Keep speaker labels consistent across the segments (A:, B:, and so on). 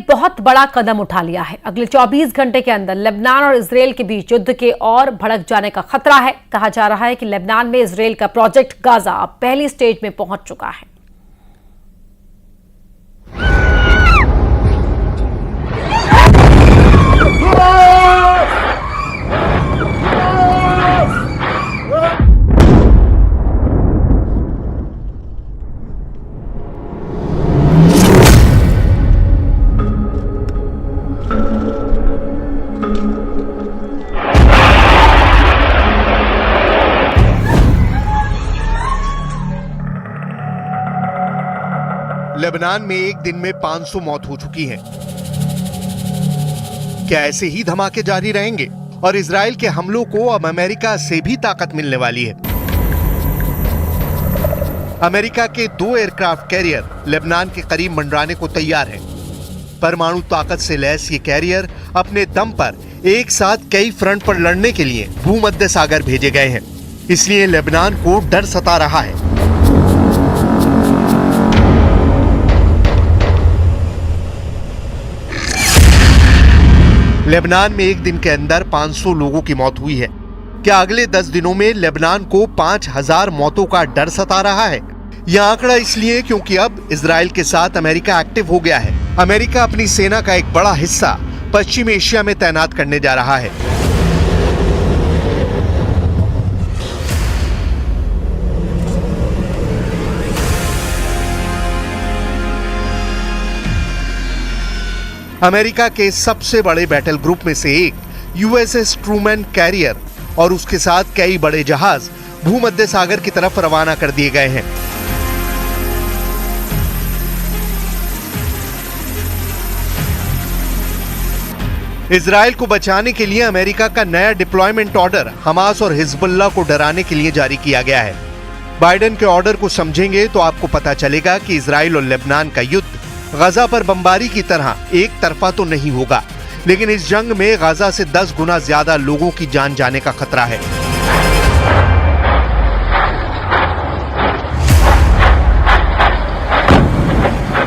A: बहुत बड़ा कदम उठा लिया है। अगले 24 घंटे के अंदर लेबनान और इजरायल के बीच युद्ध के और भड़क जाने का खतरा है। कहा जा रहा है कि लेबनान में इजरायल का प्रोजेक्ट गाजा अब पहली स्टेज में पहुंच चुका है।
B: लेबनान में एक दिन में 500 मौत हो चुकी है। क्या ऐसे ही धमाके जारी रहेंगे और इजराइल के हमलों को अब अमेरिका से भी ताकत मिलने वाली है? अमेरिका के 2 एयरक्राफ्ट कैरियर लेबनान के करीब मंडराने को तैयार हैं। परमाणु ताकत से लैस ये कैरियर अपने दम पर एक साथ कई फ्रंट पर लड़ने के लिए भूमध्य सागर भेजे गए हैं। इसलिए लेबनान को डर सता रहा है। लेबनान में एक दिन के अंदर 500 लोगों की मौत हुई है। क्या अगले 10 दिनों में लेबनान को 5000 मौतों का डर सता रहा है? यह आंकड़ा इसलिए क्योंकि अब इजराइल के साथ अमेरिका एक्टिव हो गया है। अमेरिका अपनी सेना का एक बड़ा हिस्सा पश्चिम एशिया में तैनात करने जा रहा है। अमेरिका के सबसे बड़े बैटल ग्रुप में से एक यूएसएस ट्रूमैन कैरियर और उसके साथ कई बड़े जहाज भूमध्य सागर की तरफ रवाना कर दिए गए हैं। इजराइल को बचाने के लिए अमेरिका का नया डिप्लॉयमेंट ऑर्डर हमास और हिजबुल्लाह को डराने के लिए जारी किया गया है। बाइडेन के ऑर्डर को समझेंगे तो आपको पता चलेगा कि इजराइल और लेबनान का युद्ध गाजा पर बमबारी की तरह एक तरफा तो नहीं होगा, लेकिन इस जंग में गाजा से 10 गुना ज्यादा लोगों की जान जाने का खतरा है।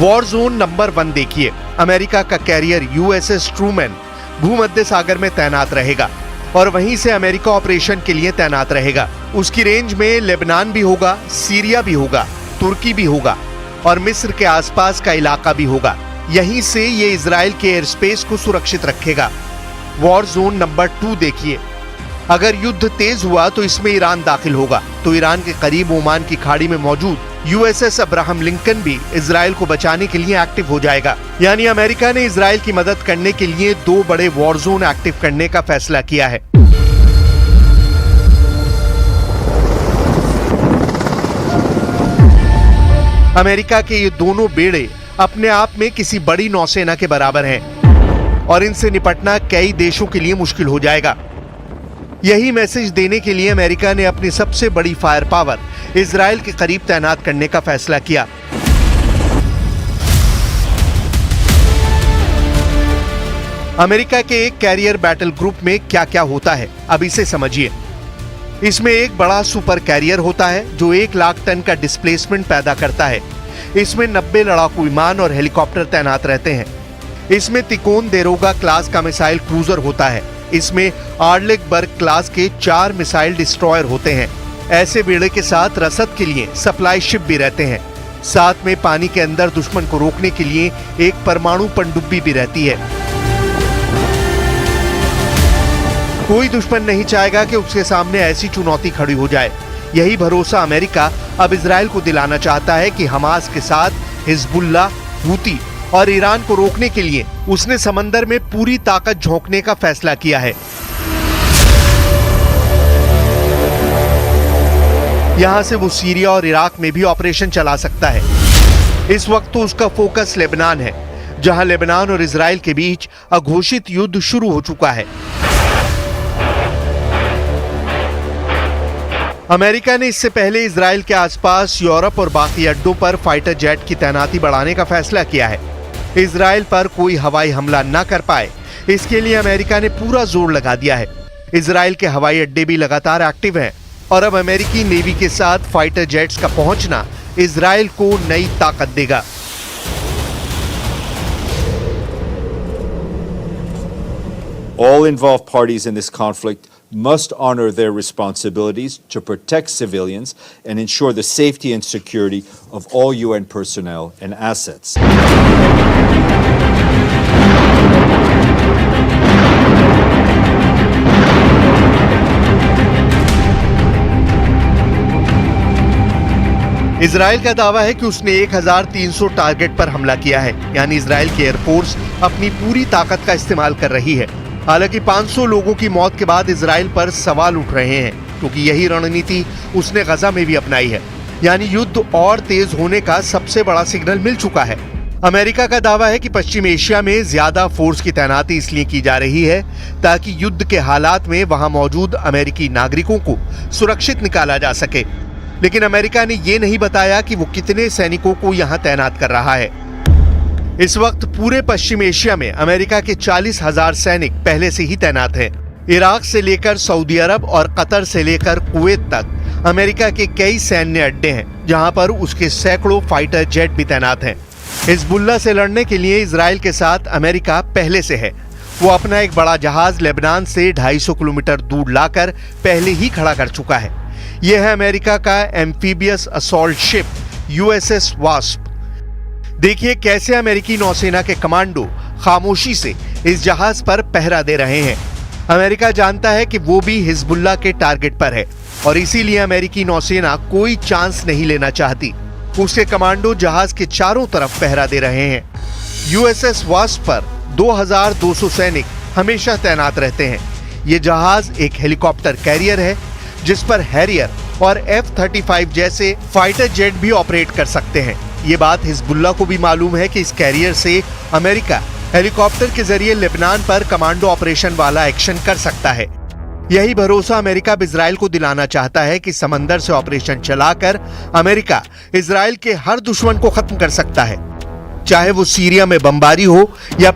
B: वॉर जोन नंबर 1 देखिए। अमेरिका का कैरियर यूएसएस ट्रूमैन भूमध्य सागर में तैनात रहेगा और वहीं से अमेरिका ऑपरेशन के लिए तैनात रहेगा। उसकी रेंज में लेबनान भी होगा, सीरिया भी होगा, तुर्की भी होगा और मिस्र के आसपास का इलाका भी होगा। यहीं से ये इजराइल के एयर स्पेस को सुरक्षित रखेगा। वॉर जोन नंबर 2 देखिए। अगर युद्ध तेज हुआ तो इसमें ईरान दाखिल होगा, तो ईरान के करीब ओमान की खाड़ी में मौजूद यूएसएस अब्राहम लिंकन भी इजराइल को बचाने के लिए एक्टिव हो जाएगा। यानी अमेरिका ने इजराइल की मदद करने के लिए 2 बड़े वॉर जोन एक्टिव करने का फैसला किया है। अमेरिका के ये दोनों बेड़े अपने आप में किसी बड़ी नौसेना के बराबर हैं और इनसे निपटना कई देशों के लिए मुश्किल हो जाएगा। यही मैसेज देने के लिए अमेरिका ने अपनी सबसे बड़ी फायर पावर इजराइल के करीब तैनात करने का फैसला किया। अमेरिका के एक कैरियर बैटल ग्रुप में क्या क्या होता है, अब इसे समझिए। इसमें एक बड़ा सुपर कैरियर होता है जो 1 लाख टन का डिस्प्लेसमेंट पैदा करता है। इसमें 90 लड़ाकू विमान और हेलीकॉप्टर तैनात रहते हैं। इसमें तिकोन देरोगा क्लास का मिसाइल क्रूजर होता है। इसमें आर्लेकबर्ग क्लास के 4 मिसाइल डिस्ट्रॉयर होते हैं। ऐसे बेड़े के साथ रसद के लिए सप्लाई शिप भी रहते हैं। साथ में पानी के अंदर दुश्मन को रोकने के लिए एक परमाणु पनडुब्बी भी रहती है। कोई दुश्मन नहीं चाहेगा कि उसके सामने ऐसी चुनौती खड़ी हो जाए। यही भरोसा अमेरिका अब इजराइल को दिलाना चाहता है कि हमास के साथ हिजबुल्लाह, हूती और ईरान को रोकने के लिए उसने समंदर में पूरी ताकत झोंकने का फैसला किया है। यहां से वो सीरिया और इराक में भी ऑपरेशन चला सकता है। इस वक्त तो उसका फोकस लेबनान है, जहां लेबनान और इजराइल के बीच अघोषित युद्ध शुरू हो चुका है। अमेरिका ने इससे पहले इजराइल के आसपास यूरोप और बाकी अड्डों पर फाइटर जेट की तैनाती बढ़ाने का फैसला किया है। इजराइल पर कोई हवाई हमला न कर पाए, इसके लिए अमेरिका ने पूरा जोर लगा दिया है। इजराइल के हवाई अड्डे भी लगातार एक्टिव हैं और अब अमेरिकी नेवी के साथ फाइटर जेट्स का पहुंचना इजराइल को नई ताकत देगा।
C: All involved parties in this conflict must honor their responsibilities to protect civilians and ensure the safety and security of all UN personnel and assets.
B: Israel का दावा है कि उसने 1300 टारगेट पर हमला किया है, यानी इजराइल की एयरफोर्स अपनी पूरी ताकत का इस्तेमाल कर रही है। हालांकि 500 लोगों की मौत के बाद इजराइल पर सवाल उठ रहे हैं, क्योंकि यही रणनीति उसने गजा में भी अपनाई है, यानी युद्ध और तेज होने का सबसे बड़ा सिग्नल मिल चुका है। अमेरिका का दावा है कि पश्चिम एशिया में ज्यादा फोर्स की तैनाती इसलिए की जा रही है ताकि युद्ध के हालात में वहां मौजूद अमेरिकी नागरिकों को सुरक्षित निकाला जा सके। लेकिन अमेरिका ने यह नहीं बताया कि वो कितने सैनिकों को यहां तैनात कर रहा है। इस वक्त पूरे पश्चिम एशिया में अमेरिका के 40,000 सैनिक पहले से ही तैनात हैं। इराक से लेकर सऊदी अरब और कतर से लेकर कुवैत तक अमेरिका के कई सैन्य अड्डे हैं, जहां पर उसके सैकड़ों फाइटर जेट भी तैनात हैं। हिजबुल्लाह से लड़ने के लिए इजराइल के साथ अमेरिका पहले से है। वो अपना एक बड़ा जहाज लेबनान से 250 किलोमीटर दूर लाकर पहले ही खड़ा कर चुका है। यह है अमेरिका का amphibious assault ship USS wasp. देखिए कैसे अमेरिकी नौसेना के कमांडो खामोशी से इस जहाज पर पहरा दे रहे हैं। अमेरिका जानता है कि वो भी हिजबुल्लाह के टारगेट पर है और इसीलिए अमेरिकी नौसेना कोई चांस नहीं लेना चाहती। उसके कमांडो जहाज के चारों तरफ पहरा दे रहे हैं। USS वास्प पर 2200 सैनिक हमेशा तैनात रहते हैं। ये जहाज एक हेलीकॉप्टर कैरियर है जिस पर हैरियर और F-35 जैसे फाइटर जेट भी ऑपरेट कर सकते हैं। ये बात हिजबुल्लाह को भी मालूम है कि इस कैरियर से अमेरिका हेलीकॉप्टर के जरिए लेबनान पर कमांडो ऑपरेशन वाला एक्शन कर सकता है। यही भरोसा अमेरिका इजराइल को दिलाना चाहता है कि समंदर से ऑपरेशन चलाकर अमेरिका इजराइल के हर दुश्मन को खत्म कर सकता है, चाहे वो सीरिया में बमबारी हो या